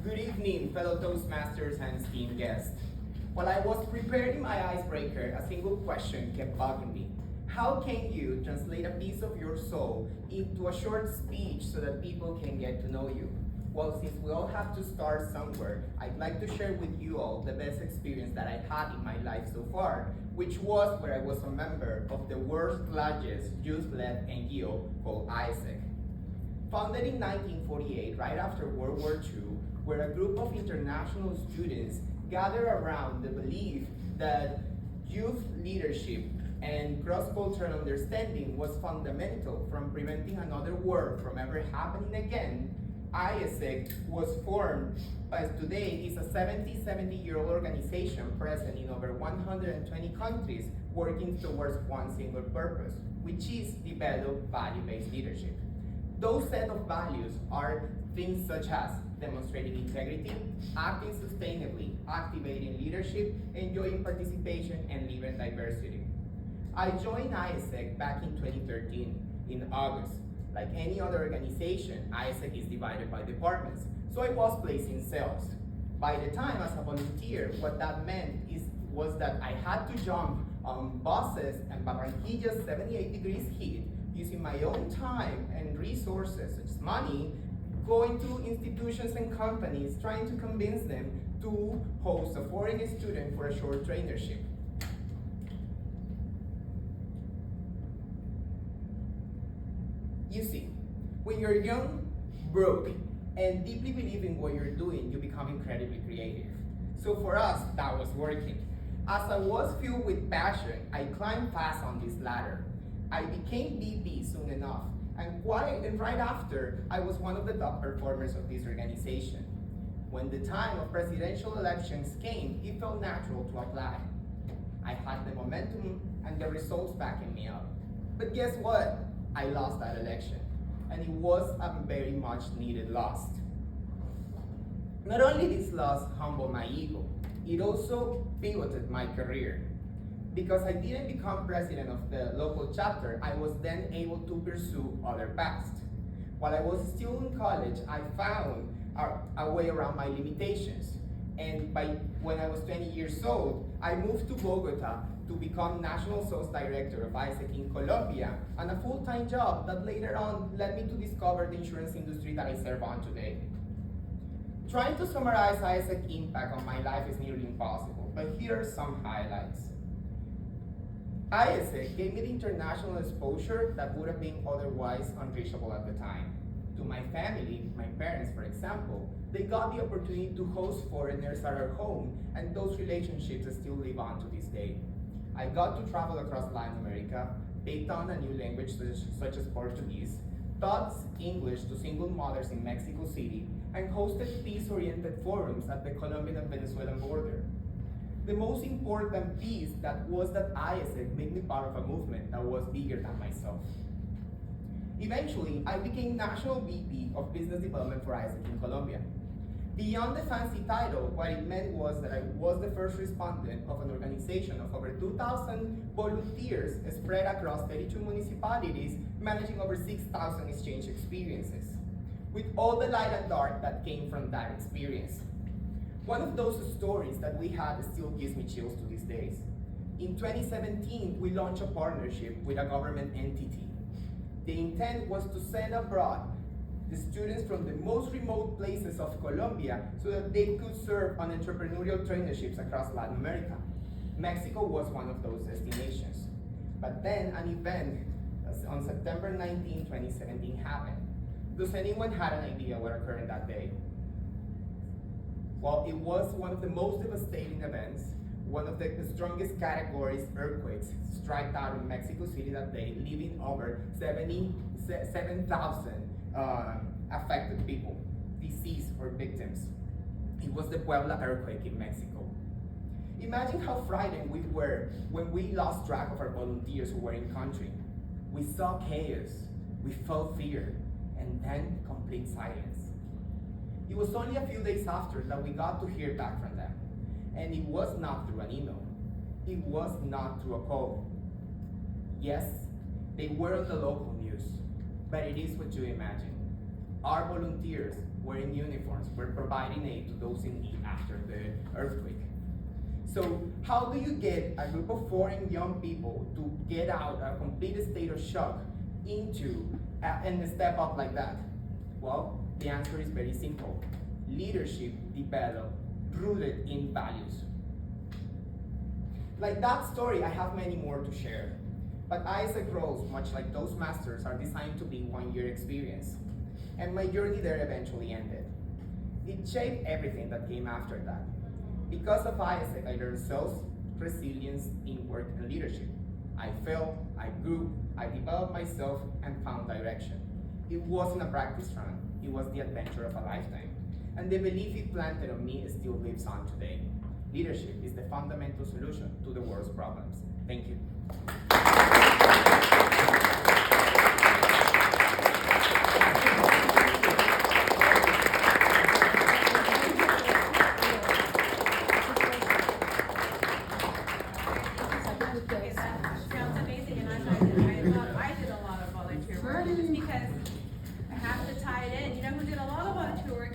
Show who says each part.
Speaker 1: Good evening, fellow Toastmasters and esteemed guests. While I was preparing my icebreaker, a single question kept bugging me. How can you translate a piece of your soul into a short speech so that people can get to know you? Well, since we all have to start somewhere, I'd like to share with you all the best experience that I had in my life so far, which was where I was a member of the world's largest youth-led NGO called ISEC. Founded in 1948, right after World War II, where a group of international students gathered around the belief that youth leadership and cross-cultural understanding was fundamental from preventing another war from ever happening again. ISEC was formed as today is a 70-year-old organization present in over 120 countries working towards one single purpose, which is develop value-based leadership. Those set of values are things such as demonstrating integrity, acting sustainably, activating leadership, enjoying participation, and living diversity. I joined ISEC back in 2013 in August. Like any other organization, ISEC is divided by departments, so I was placed in sales. By the time as a volunteer, what that meant was that I had to jump on buses and Barranquilla's 78 degrees heat using my own time and resources, such as money, going to institutions and companies, trying to convince them to host a foreign student for a short trainership. You see, when you're young, broke, and deeply believe in what you're doing, you become incredibly creative. So for us, that was working. As I was filled with passion, I climbed fast on this ladder. I became VP soon enough, and right after, I was one of the top performers of this organization. When the time of presidential elections came, it felt natural to apply. I had the momentum and the results backing me up. But guess what? I lost that election, and it was a very much needed loss. Not only this loss humbled my ego, it also pivoted my career. Because I didn't become president of the local chapter, I was then able to pursue other paths. While I was still in college, I found a way around my limitations. And when I was 20 years old, I moved to Bogota to become National Sales Director of ISEC in Colombia, and a full-time job that later on led me to discover the insurance industry that I serve on today. Trying to summarize ISEC impact on my life is nearly impossible, but here are some highlights. ISEC gave me the international exposure that would have been otherwise unreachable at the time. To my family, my parents for example, they got the opportunity to host foreigners at our home, and those relationships still live on to this day. I got to travel across Latin America, picked on a new language such as Portuguese, taught English to single mothers in Mexico City, and hosted peace-oriented forums at the Colombian and Venezuelan border. The most important piece that was that ISEC made me part of a movement that was bigger than myself. Eventually, I became National VP of Business Development for ISEC in Colombia. Beyond the fancy title, what it meant was that I was the first respondent of an organization of over 2,000 volunteers spread across 32 municipalities, managing over 6,000 exchange experiences, with all the light and dark that came from that experience. One of those stories that we had still gives me chills to these days. In 2017, we launched a partnership with a government entity. The intent was to send abroad the students from the most remote places of Colombia so that they could serve on entrepreneurial trainerships across Latin America. Mexico was one of those destinations. But then an event on September 19, 2017 happened. Does anyone have an idea what occurred that day? Well, it was one of the most devastating events, one of the strongest categories earthquakes struck out in Mexico City that day, leaving over 7,000 affected people, deceased or victims. It was the Puebla earthquake in Mexico. Imagine how frightened we were when we lost track of our volunteers who were in country. We saw chaos, we felt fear, and then complete silence. It was only a few days after that we got to hear back from them. And it was not through an email. It was not through a call. Yes, they were on the local news, but it is what you imagine. Our volunteers wearing uniforms, were providing aid to those in need after the earthquake. So how do you get a group of foreign young people to get out a complete state of shock into and step up like that? Well, the answer is very simple. Leadership developed, rooted in values. Like that story, I have many more to share. But Isaac Rose, much like Toastmasters, are designed to be one-year experience. And my journey there eventually ended. It shaped everything that came after that. Because of Isaac, I learned sales, resilience, teamwork, and leadership. I failed, I grew, I developed myself, and found direction. It wasn't a practice run, it was the adventure of a lifetime. And the belief it planted on me still lives on today. Leadership is the fundamental solution to the world's problems. Thank you.
Speaker 2: Sounds amazing, and I did a lot of volunteer work just because I have to tie it in. You know who did a lot of volunteer work?